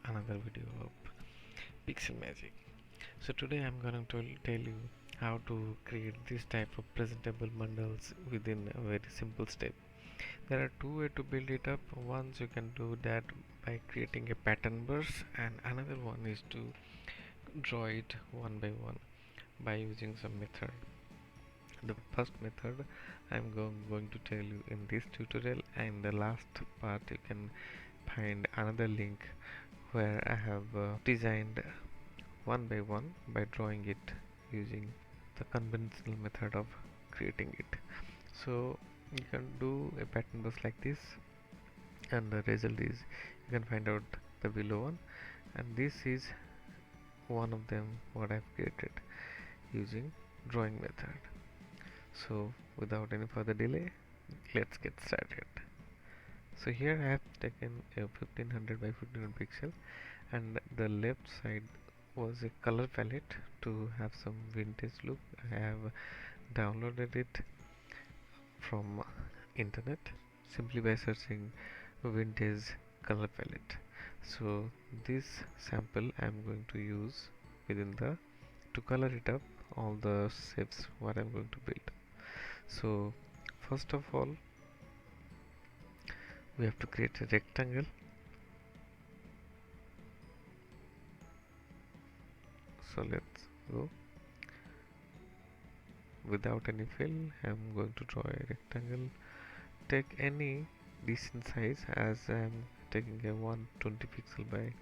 another video of Pixel Magic. So today I'm going to tell you how to create this type of presentable mandals within a very simple step. There are two ways to build it up. Once you can do that by creating a pattern burst, and another one is to draw it one by one by using some method. The first method I'm going to tell you in this tutorial, and the last part you can find another link where I have designed one by one by drawing it using the conventional method of creating it. So you can do a pattern bus like this, and the result is you can find out the below one, and this is one of them what I've created using drawing method. So without any further delay, let's get started. So here I have taken a 1500 by 1500 pixel, and the left side was a color palette to have some vintage look. I have downloaded it from internet simply by searching vintage color palette. So this sample I am going to use within the to color it up all the shapes what I am going to build. So first of all we have to create a rectangle. So let's go. Without any fill, I am going to draw a rectangle. Take any decent size, as I am taking a 120 pixel by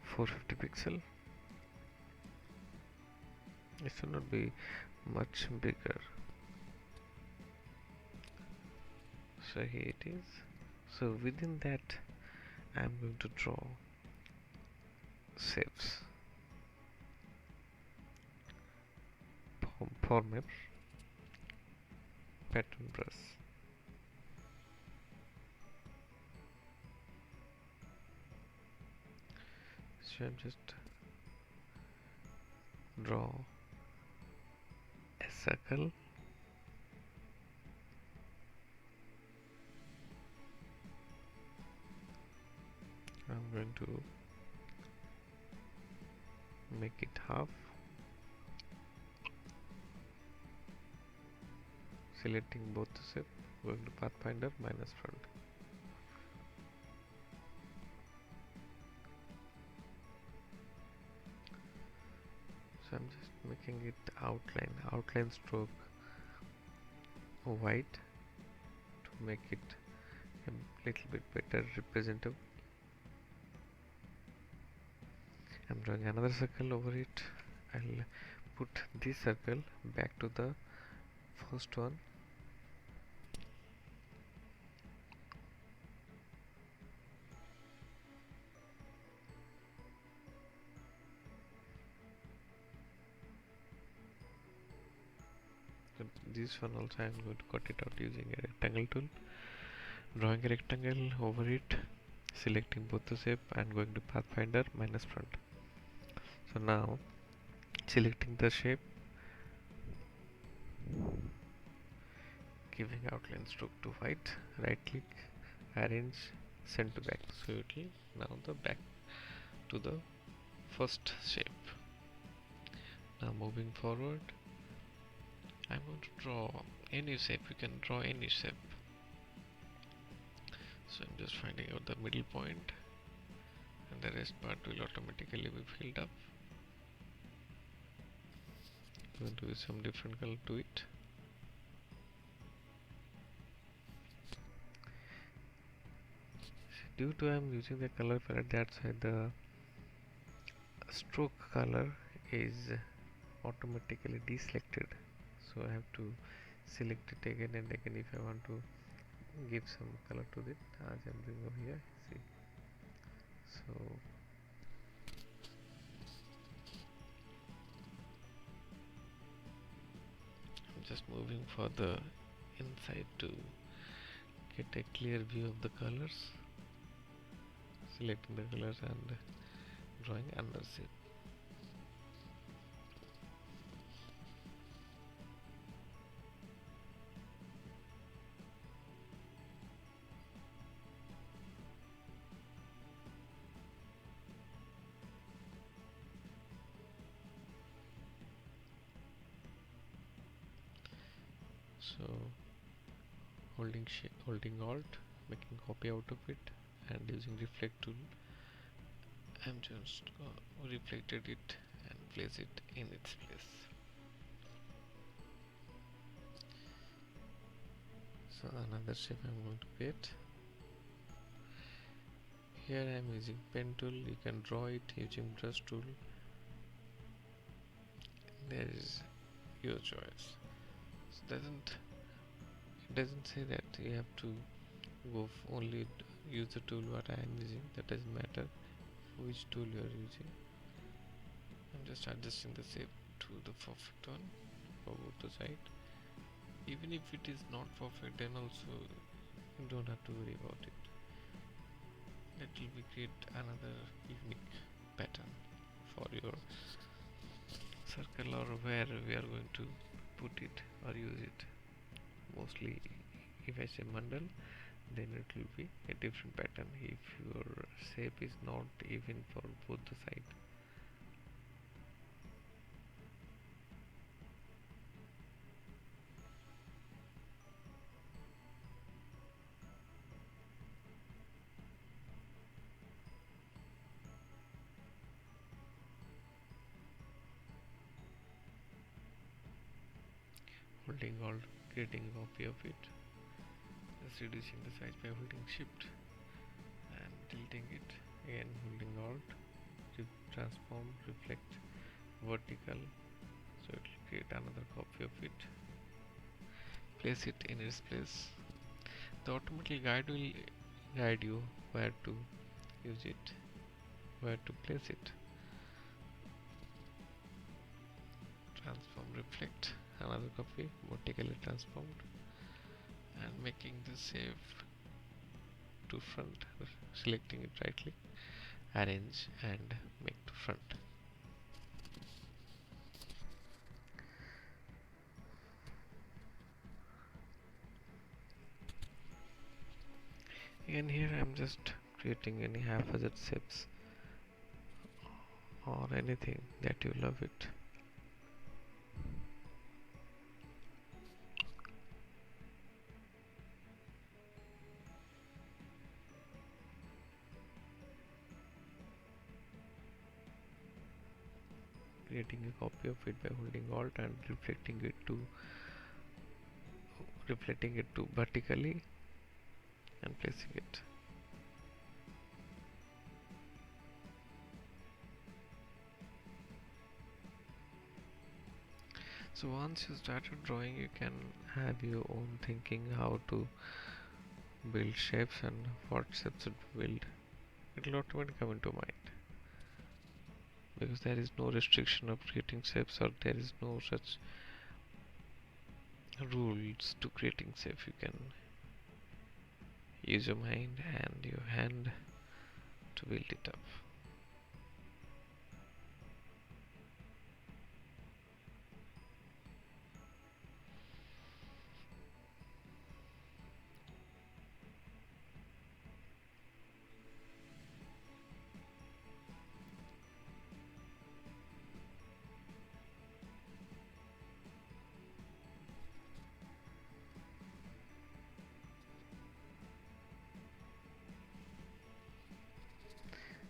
450 pixel. It should not be much bigger. So here it is. So within that I am going to draw shapes. Format pattern brush. So I'm just draw a circle. I'm going to make it half. Selecting both the shape, going to pathfinder minus front. So I'm just making it outline stroke white to make it a little bit better representative. I'm drawing another circle over it. I'll put this circle back to the first one. This one also I am going to cut it out using a rectangle tool. Drawing a rectangle over it, selecting both the shape and going to pathfinder minus front. So now selecting the shape, giving outline stroke to white, right click, arrange, send to back. So it will now the back to the first shape. Now moving forward, I'm going to draw any shape. You can draw any shape. So I'm just finding out the middle point, and the rest part will automatically be filled up. I'm going to use some different color to it. Due to I'm using the color palette, that's why the stroke color is automatically deselected. So I have to select it again and again if I want to give some color to it, as I'm doing over here. See, so I'm just moving for the inside to get a clear view of the colors, selecting the colors and drawing another shape. So holding alt, making copy out of it, and using reflect tool, I'm just reflected it and place it in its place. So another shape I'm going to create. Here I am using pen tool. You can draw it using brush tool. There is your choice. So it doesn't say that you have to go only use the tool what I am using. That doesn't matter which tool you are using. I'm just adjusting the shape to the perfect one for both the side. Even if it is not perfect, then also you don't have to worry about it. That will be create another unique pattern for your circle or where we are going to put it or use it. Mostly if I say mandal, then it will be a different pattern if your shape is not even for both the side. Holding alt, creating a copy of it, just reducing the size by holding shift and tilting it, again holding alt, transform, reflect, vertical, so it will create another copy of it, place it in its place. The automatic guide will guide you where to use it, where to place it. Transform, reflect, another copy, vertically transformed, and making the shape to front, selecting it right click, arrange and make to front. Again here I am just creating any haphazard shapes or anything that you love it. Creating a copy of it by holding alt and reflecting it to vertically and placing it. So once you started drawing, you can have your own thinking how to build shapes and what shapes to build. It will automatically come into mind because there is no restriction of creating shapes or there is no such rules to creating shapes. You can use your mind and your hand to build it up.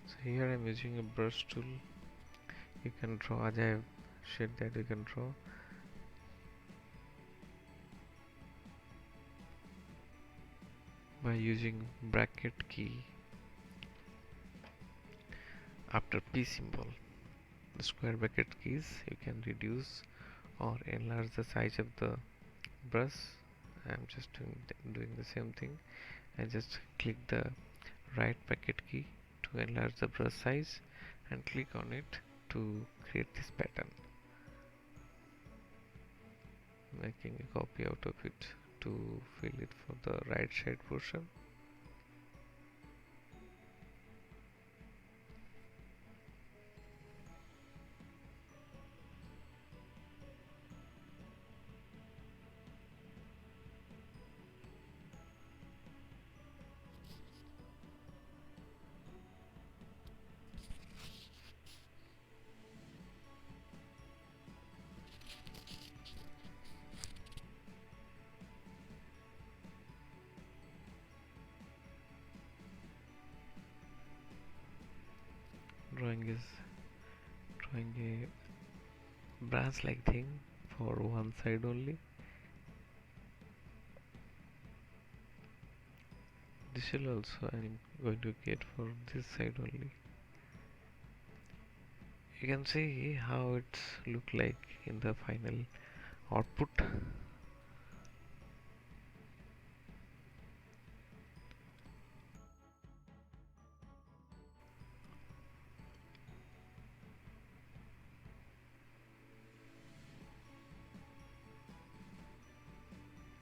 So here I'm using a brush tool. You can draw ajaib shape that you can draw. By using bracket key after P symbol, the square bracket keys, you can reduce or enlarge the size of the brush. I'm just doing the same thing. I just click the right bracket key to enlarge the brush size and click on it to create this pattern, making a copy out of it to fill it for the right side portion. drawing is drawing a branch like thing for one side only. This will also I'm going to get for this side only. You can see how it's look like in the final output.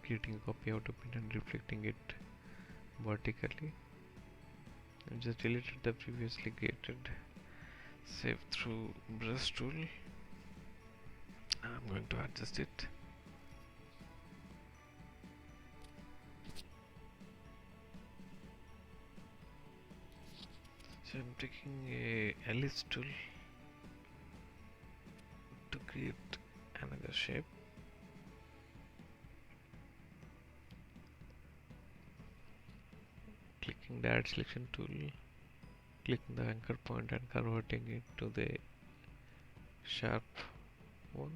Creating a copy out of it and reflecting it vertically. I just deleted the previously created save through brush tool. I'm going to adjust it. So I'm taking a ellipse tool to create another shape. Clicking the add selection tool, clicking the anchor point and converting it to the sharp one.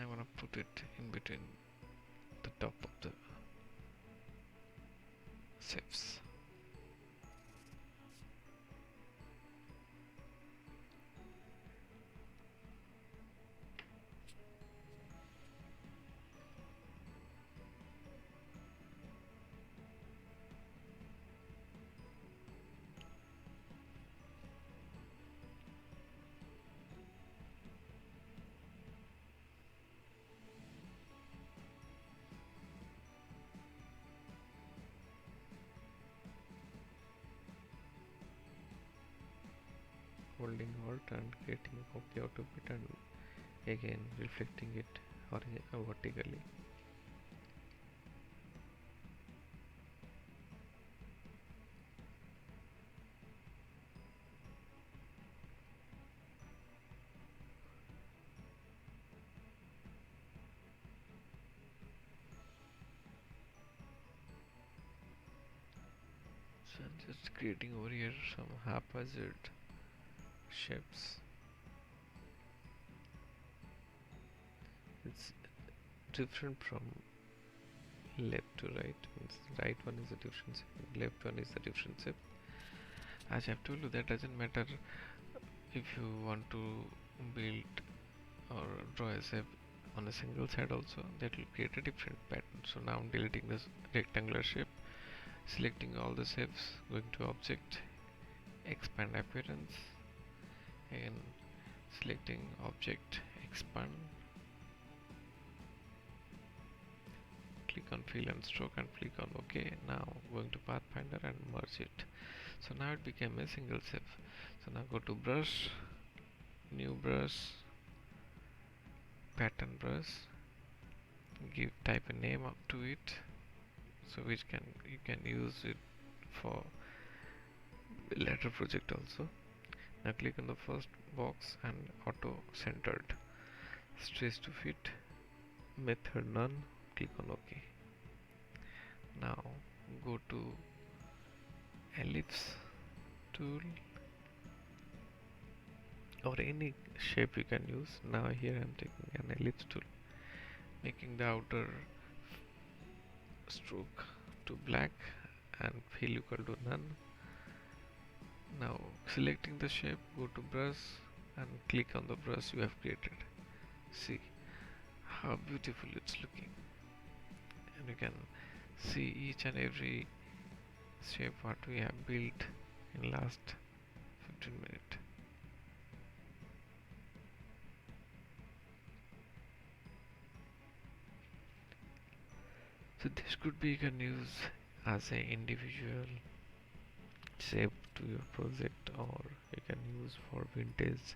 I want to put it in between the top of the shapes. Holding alt and creating a copy out of it and again reflecting it vertically. So I'm just creating over here some haphazard shapes. It's different from left to right, means right one is a different shape, left one is a different shape. As I've told you, that doesn't matter if you want to build or draw a shape on a single side also, that will create a different pattern. So now I'm deleting this rectangular shape, selecting all the shapes, going to object, expand appearance, and selecting object, expand, click on fill and stroke and click on OK. Now going to pathfinder and merge it. So now it became a single shape. So now go to brush, new brush, pattern brush, type a name up to it, so which you can use it for later project also. Now click on the first box and auto centered, stretch to fit, method none, click on OK. Now go to ellipse tool or any shape you can use. Now here I am taking an ellipse tool, making the outer stroke to black and fill equal to none. Now selecting the shape, go to brush and click on the brush you have created. See how beautiful it's looking, and you can see each and every shape what we have built in last 15 minutes. So this could be you can use as an individual shape to your project, or you can use for vintage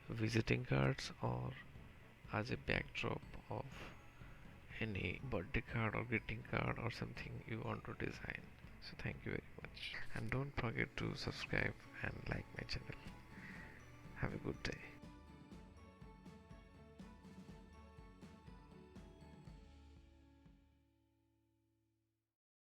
visiting cards, or as a backdrop of any birthday card or greeting card or something you want to design. So thank you very much, and don't forget to subscribe and like my channel. Have a good day.